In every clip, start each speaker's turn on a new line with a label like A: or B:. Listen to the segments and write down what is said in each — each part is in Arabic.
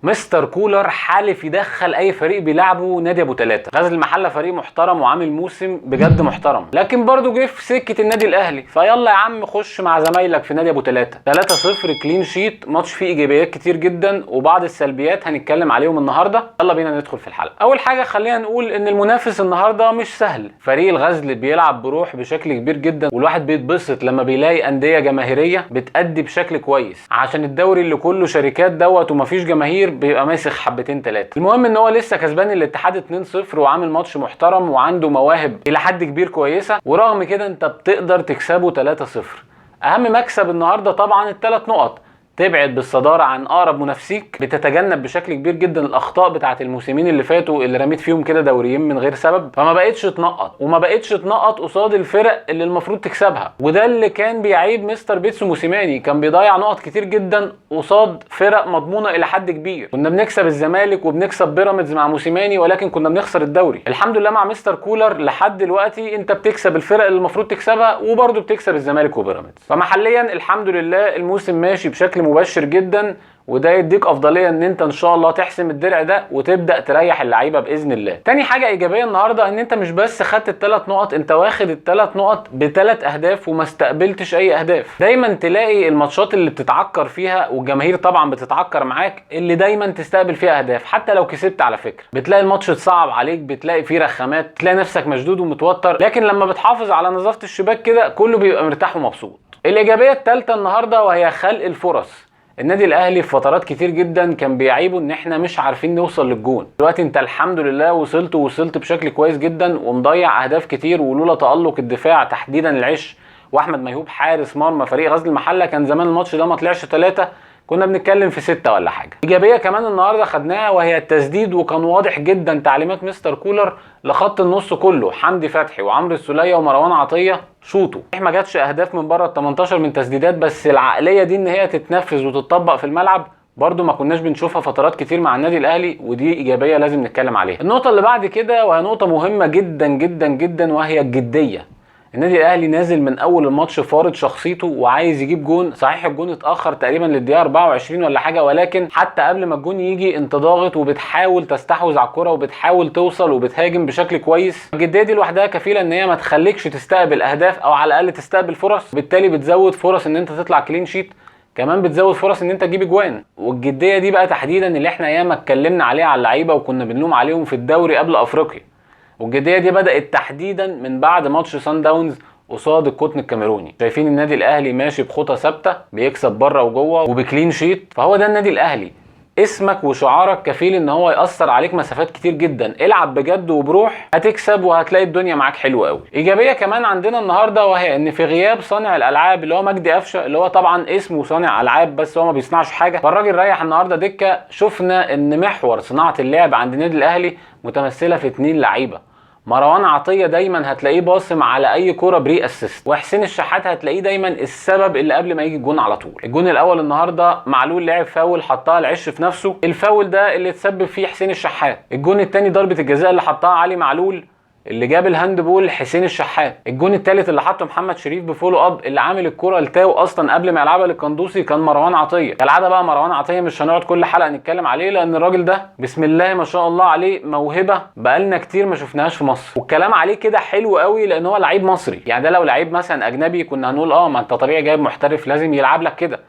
A: مستر كولر حالف يدخل اي فريق بيلعبه نادي ابو تلاتة. غزل المحله فريق محترم وعامل موسم بجد محترم، لكن برضه جه في سكه النادي الاهلي. فيلا يا عم خش مع زمايلك في نادي ابو تلاتة. 3-0 كلين شيت، ماتش فيه ايجابيات كتير جدا وبعض السلبيات هنتكلم عليهم النهارده. يلا بينا ندخل في الحلقه. اول حاجه خلينا نقول ان المنافس النهارده مش سهل. فريق الغزل بيلعب بروح بشكل كبير جدا، والواحد بيتبسط لما بيلاقي انديه جماهيريه بتأدي بشكل كويس، عشان الدوري اللي كله شركات دوت ومفيش جماهير بيبقى ماسخ حبتين ثلاثه. المهم ان هو لسه كسبان الاتحاد 2-0 وعامل ماتش محترم وعنده مواهب الى حد كبير كويسه، ورغم كده انت بتقدر تكسبه 3-0. اهم مكسب النهارده طبعا الثلاث نقط، تبعد بالصداره عن اقرب منافسيك، بتتجنب بشكل كبير جدا الاخطاء بتاعه الموسمين اللي فاتوا اللي رميت فيهم كده دوريين من غير سبب، فما بقتش تنقط وما بقتش تنقط قصاد الفرق اللي المفروض تكسبها. وده اللي كان بيعيب مستر بيتسو موسيماني، كان بيضيع نقط كتير جدا قصاد فرق مضمونه الى حد كبير. كنا بنكسب الزمالك وبنكسب بيراميدز مع موسيماني، ولكن كنا بنخسر الدوري. الحمد لله مع مستر كولر لحد دلوقتي انت بتكسب الفرق اللي المفروض تكسبها، وبرضه بتكسب الزمالك وبيراميدز. فمحليا الحمد لله الموسم ماشي بشكل مبشر جدا، وده يديك افضليه ان انت ان شاء الله تحسم الدرع ده وتبدا تريح اللعيبه باذن الله. تاني حاجه ايجابيه النهارده ان انت مش بس خدت الثلاث نقط، انت واخد الثلاث نقط بثلاث اهداف وما استقبلتش اي اهداف. دايما تلاقي الماتشات اللي بتتعكر فيها والجماهير طبعا بتتعكر معاك، اللي دايما تستقبل فيها اهداف حتى لو كسبت. على فكره بتلاقي الماتش اتصعب عليك، بتلاقي فيه رخامات، تلاقي نفسك مشدود ومتوتر، لكن لما بتحافظ على نظافه الشباك كده كله بيبقى مرتاح ومبسوط. الايجابيه الثالثه النهارده وهي خلق الفرص. النادي الاهلي في فترات كتير جدا كان بيعيبه ان احنا مش عارفين نوصل للجون. دلوقتي انت الحمد لله وصلت بشكل كويس جدا ومضيع اهداف كتير، ولولا تالق الدفاع تحديدا العش واحمد ميهوب حارس مرمى فريق غزل المحله كان زمان الماتش ده ما طلعش 3، كنا بنتكلم في 6 ولا حاجه. ايجابيه كمان النهارده خدناها وهي التسديد، وكان واضح جدا تعليمات مستر كولر لخط النص كله، حمدي فتحي وعمرو السوليه ومروان عطيه شوطوا. ما جاتش اهداف من بره ال 18 من تسديدات، بس العقليه دي ان هي تتنفذ وتطبق في الملعب برضو ما كناش بنشوفها فترات كتير مع النادي الاهلي، ودي ايجابيه لازم نتكلم عليها. النقطه اللي بعد كده وهي نقطه مهمه جدا جدا جدا وهي الجديه. النادي الاهلي نازل من اول الماتش فارض شخصيته وعايز يجيب جون. صحيح الجون اتاخر تقريبا للدقيقه 24 ولا حاجه، ولكن حتى قبل ما الجون يجي انت ضاغط وبتحاول تستحوذ على الكره وبتحاول توصل وبتهاجم بشكل كويس. الجديه دي لوحدها كفيله ان هي ما تخليكش تستقبل اهداف او على الاقل تستقبل فرص، بالتالي بتزود فرص ان انت تطلع كلين شيت، كمان بتزود فرص ان انت تجيب اجوان. والجديه دي بقى تحديدا اللي احنا ياما اتكلمنا عليها على اللعيبه وكنا بنلوم عليهم في الدوري قبل افريقيا، والجديه دي بدات تحديدا من بعد ماتش سان داونز قصاد القطن الكاميروني. شايفين النادي الاهلي ماشي بخطى ثابته، بيكسب بره وجوه وبكلين شيت، فهو ده النادي الاهلي. اسمك وشعارك كفيل ان هو ياثر عليك مسافات كتير جدا. العب بجد وبروح هتكسب وهتلاقي الدنيا معاك حلوه قوي. ايجابيه كمان عندنا النهارده وهي ان في غياب صانع الالعاب اللي هو مجدي قفشه، اللي هو طبعا اسمه صانع العاب بس هو ما بيصنعش حاجه، فالراجل ريح النهارده دكه. شفنا ان محور صناعه اللعب عند النادي الاهلي متمثله في 2 لعيبه. مروان عطيه دايما هتلاقيه باصم على اي كوره بري اسيست، وحسين الشحات هتلاقيه دايما السبب اللي قبل ما يجي الجون على طول. الجون الاول النهارده معلول لعب فاول حطها العش في نفسه، الفاول ده اللي تسبب فيه حسين الشحات. الجون الثاني ضربه الجزاء اللي حطها علي معلول اللي جاب الهاند بول حسين الشحات. الجون الثالث اللي حطه محمد شريف بفولو اب اللي عامل الكره لتاو اصلا قبل ما يلعبها للقندوسي كان مروان عطيه. كالعاده بقى مروان عطيه مش هنقعد كل حلقه نتكلم عليه، لان الراجل ده بسم الله ما شاء الله عليه موهبه بقالنا كتير ما شفناهاش في مصر، والكلام عليه كده حلو قوي لان هو لعيب مصري. يعني ده لو لعيب مثلا اجنبي كنا هنقول ما انت طبيعي جايب محترف لازم يلعب لك كده،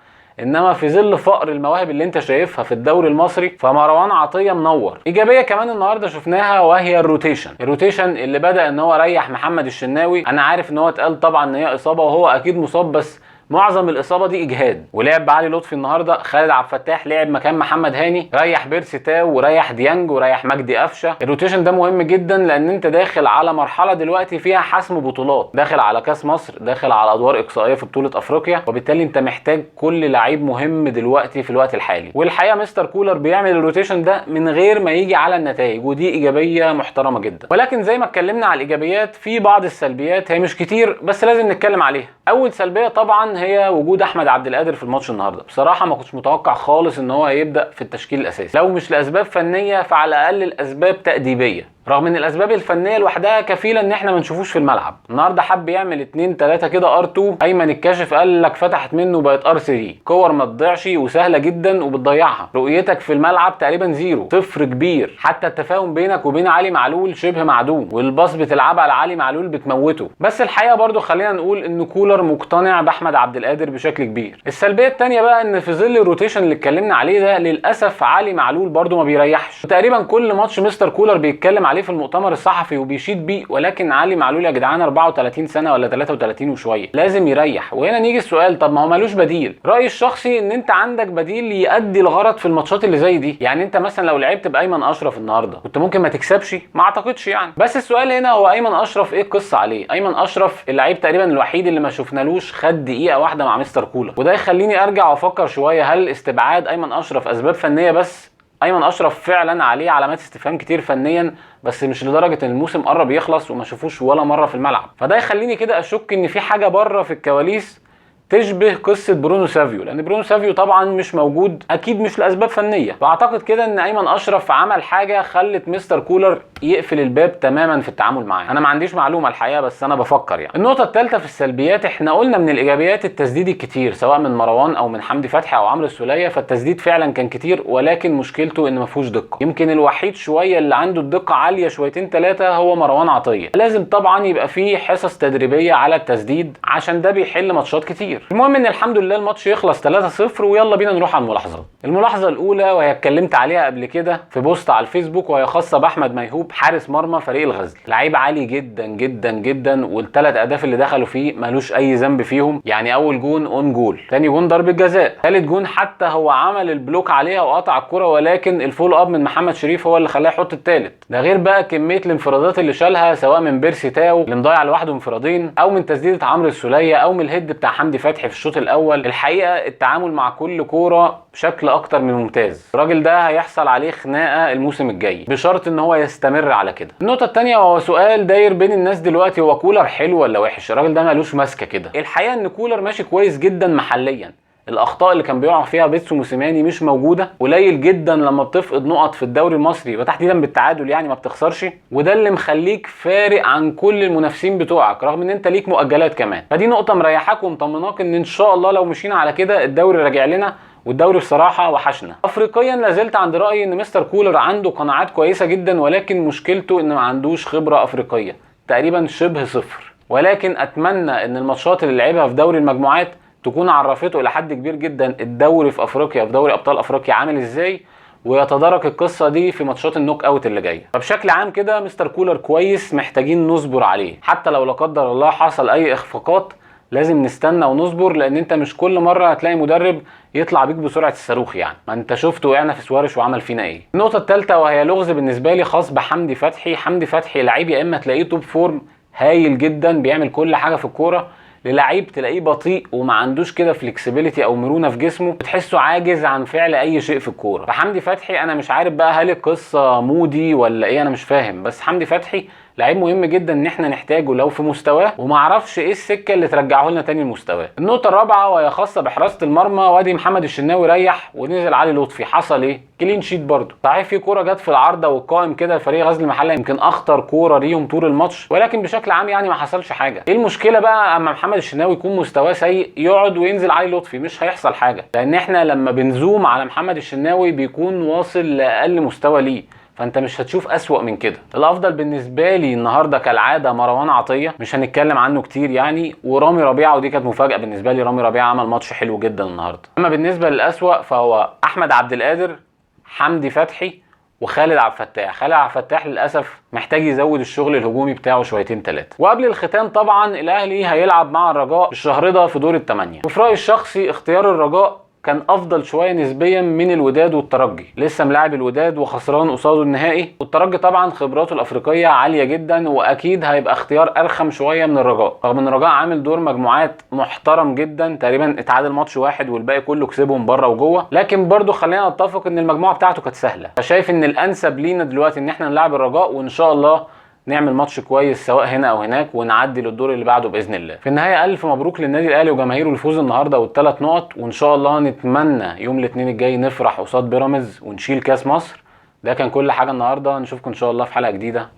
A: انما في ظل فقر المواهب اللي انت شايفها في الدوري المصري فمروان عطيه منور. ايجابيه كمان النهارده شفناها وهي الروتيشن اللي بدا ان هو ريح محمد الشناوي. انا عارف ان هو اتقال طبعا ان هي اصابه وهو اكيد مصاب، بس معظم الاصابه دي اجهاد. ولعب بعلي لطفي النهارده، خالد عبد الفتاح لعب مكان محمد هاني، ريح بيرسي تاو وريح ديانج وريح مجدي قفشه. الروتيشن ده مهم جدا لان انت داخل على مرحله دلوقتي فيها حسم بطولات، داخل على كاس مصر، داخل على ادوار اقصائيه في بطوله افريقيا، وبالتالي انت محتاج كل لعيب مهم دلوقتي في الوقت الحالي. والحقيقه مستر كولر بيعمل الروتيشن ده من غير ما يجي على النتائج، ودي ايجابيه محترمه جدا. ولكن زي ما اتكلمنا على الايجابيات في بعض السلبيات، هي مش كتير بس لازم نتكلم عليها. اول سلبيه طبعا هي وجود احمد عبد القادر في الماتش النهارده. بصراحه ما كنتش متوقع خالص ان هو هيبدا في التشكيل الاساسي، لو مش لاسباب فنيه فعلى الاقل الاسباب تاديبيه. رغم ان الاسباب الفنيه لوحدها كفيله ان احنا ما نشوفوش في الملعب. النهارده حب يعمل 2 3 كده ار2، ايمن الكاشف قال لك فتحت منه بقت ار3، كور ما تضيعش وسهله جدا وبتضيعها. رؤيتك في الملعب تقريبا زيرو، صفر كبير. حتى التفاهم بينك وبين علي معلول شبه معدوم، والباص بتلعبها لعلي معلول بتموته. بس الحقيقه برضو خلينا نقول ان كولر مقتنع باحمد عبد القادر بشكل كبير. السلبيه الثانيه بقى ان في ظل الروتيشن اللي اتكلمنا عليه ده للاسف علي معلول برضو ما بيريحش، وتقريبا كل ماتش مستر كولر بيتكلم عليه في المؤتمر الصحفي وبيشيد بيه، ولكن علي معلول يا جدعان 34 سنه ولا 33 وشويه، لازم يريح. وهنا نيجي السؤال، طب ما هو مالوش بديل؟ رايي الشخصي ان انت عندك بديل يؤدي الغرض في الماتشات اللي زي دي. يعني انت مثلا لو لعبت بايمن اشرف النهارده كنت ممكن ما تكسبش، ما اعتقدش يعني. بس السؤال هنا هو ايمن اشرف ايه القصه عليه؟ ايمن اشرف اللعيب تقريبا الوحيد اللي ما شفنالوش خد دقيقه واحده مع مستر كولر، وده يخليني ارجع وافكر شويه، هل استبعاد ايمن اشرف اسباب فنيه بس؟ ايمن اشرف فعلا عليه علامات استفهام كتير فنيا، بس مش لدرجه ان الموسم قرب يخلص وما شافوش ولا مره في الملعب. فده يخليني كده اشك ان في حاجه بره في الكواليس تشبه قصه برونو سافيو، لان برونو سافيو طبعا مش موجود اكيد مش لاسباب فنيه. فاعتقد كده ان ايمن اشرف عمل حاجه خلت مستر كولر يقفل الباب تماما في التعامل معاه. انا ما عنديش معلومه الحقيقه، بس انا بفكر يعني. النقطه الثالثه في السلبيات، احنا قلنا من الايجابيات التسديد الكتير سواء من مروان او من حمدي فتحي او عمرو السوليه، فالتسديد فعلا كان كتير، ولكن مشكلته ان ما فيهوش دقه. يمكن الوحيد شويه اللي عنده الدقه عاليه شويتين ثلاثه هو مروان عطيه. لازم طبعا يبقى فيه حصص تدريبيه على التسديد عشان ده بيحل ماتشات كتير. المهم ان الحمد لله الماتش يخلص 3-0، ويلا بينا نروح على الملاحظات. الملاحظه الاولى وهي اتكلمت عليها قبل كده في بوست على الفيسبوك، وهي خاصه باحمد ميهوب حارس مرمى فريق الغزل. لعيب عالي جدا جدا جدا، والثلاث اهداف اللي دخلوا فيه مالوش اي ذنب فيهم. يعني اول جون اون جول، ثاني جون ضربه جزاء، ثالث جون حتى هو عمل البلوك عليها وقطع الكره، ولكن الفول اب من محمد شريف هو اللي خلاه يحط الثالث. ده غير بقى كميه الانفرادات اللي شالها سواء من بيرسي تاو اللي مضيع لوحده انفرادين، او من تسديده عمرو السوليه، او من الهيد بتاع حمدي فتحي في الشوط الاول. الحقيقه التعامل مع كل كوره بشكل اكتر من ممتاز. الراجل ده هيحصل عليه خناقه الموسم الجاي بشرط ان هو يستمر على كده. النقطه الثانيه وهو سؤال داير بين الناس دلوقتي، هو كولر حلو ولا وحش؟ الراجل ده مالوش ماسكه كده. الحقيقه ان كولر ماشي كويس جدا محليا، الاخطاء اللي كان بيقع فيها بيتسو موسيماني مش موجوده، قليل جدا لما بتفقد نقط في الدوري المصري وتحديدا بالتعادل يعني ما بتخسرش، وده اللي مخليك فارق عن كل المنافسين بتوعك رغم ان انت ليك مؤجلات كمان. فدي نقطه مريحاك ومطمناك ان شاء الله لو مشينا على كده الدوري راجع لنا، والدوري بصراحه وحشنا. افريقيا لازلت عند رايي ان مستر كولر عنده قناعات كويسه جدا، ولكن مشكلته ان ما عندوش خبره افريقيه تقريبا شبه صفر. ولكن اتمنى ان الماتشات اللي لعبها في دوري المجموعات تكون عرفته الى حد كبير جدا الدوري في افريقيا في دوري ابطال افريقيا عامل ازاي، ويتدارك القصه دي في ماتشات النوك اوت اللي جايه. فبشكل عام كده مستر كولر كويس، محتاجين نصبر عليه. حتى لو لا قدر الله حصل اي اخفاقات لازم نستنى ونصبر، لان انت مش كل مره هتلاقي مدرب يطلع بيك بسرعه الصاروخ. يعني ما انت شفت وقعنا في سوارش وعمل فينا ايه. النقطه الثالثه وهي لغز بالنسبه لي خاص بحمدي فتحي. حمدي فتحي لعيب يا اما تلاقيه توب فورم هايل جدا بيعمل كل حاجه في الكوره، للعيب تلاقيه بطيء وما عندوش كده فليكسبيليتي او مرونه في جسمه، بتحسه عاجز عن فعل اي شيء في الكوره. فحمدي فتحي انا مش عارف بقى هل القصه مودي ولا ايه، انا مش فاهم، بس حمدي فتحي لعيب مهم جدا ان احنا نحتاجه لو في مستواه، وما اعرفش ايه السكه اللي ترجعه لنا تاني لمستواه. النقطه الرابعه وهي خاصه بحراسه المرمى، وادي محمد الشناوي ريح ونزل علي لطفي، حصل ايه؟ كلين شيت برضه. صحيح في كوره جت في العارضه والقائم كده لفريق غزل المحله، يمكن اخطر كوره ليهم طول الماتش، ولكن بشكل عام يعني ما حصلش حاجه. ايه المشكله بقى اما محمد الشناوي يكون مستواه سيء يقعد وينزل علي لطفي؟ مش هيحصل حاجه، لان احنا لما بنزوم على محمد الشناوي بيكون واصل لاقل مستوى ليه، فانت مش هتشوف اسوأ من كده. الافضل بالنسبه لي النهارده كالعاده مروان عطيه، مش هنتكلم عنه كتير يعني، ورامي ربيعه، ودي كانت مفاجاه بالنسبه لي، رامي ربيعه عمل ماتش حلو جدا النهارده. اما بالنسبه للاسوأ فهو احمد عبد القادر، حمدي فتحي، وخالد عبد الفتاح. خالد عبد الفتاح للاسف محتاج يزود الشغل الهجومي بتاعه شويتين ثلاثه. وقبل الختام طبعا الاهلي هيلعب مع الرجاء الشهر ده في دور الثمانيه، وفي رايي الشخصي اختيار الرجاء كان افضل شويه نسبيا من الوداد والترجي. لسه ملاعب الوداد وخسران قصاده النهائي، والترجي طبعا خبراته الافريقيه عاليه جدا، واكيد هيبقى اختيار ارخم شويه من الرجاء، رغم ان الرجاء عامل دور مجموعات محترم جدا، تقريبا اتعادل ماتش واحد والباقي كله كسبهم بره وجوه، لكن برضو خلينا نتفق ان المجموعه بتاعته كانت سهله. فشايف ان الانسب لينا دلوقتي ان احنا نلعب الرجاء، وان شاء الله نعمل ماتش كويس سواء هنا او هناك، ونعدي للدور اللي بعده باذن الله. في النهايه الف مبروك للنادي الاهلي وجماهيره الفوز النهارده والثلاث نقط، وان شاء الله نتمنى يوم الاثنين الجاي نفرح قصاد بيراميدز ونشيل كاس مصر. ده كان كل حاجه النهارده، نشوفكم ان شاء الله في حلقه جديده.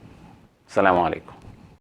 A: السلام عليكم.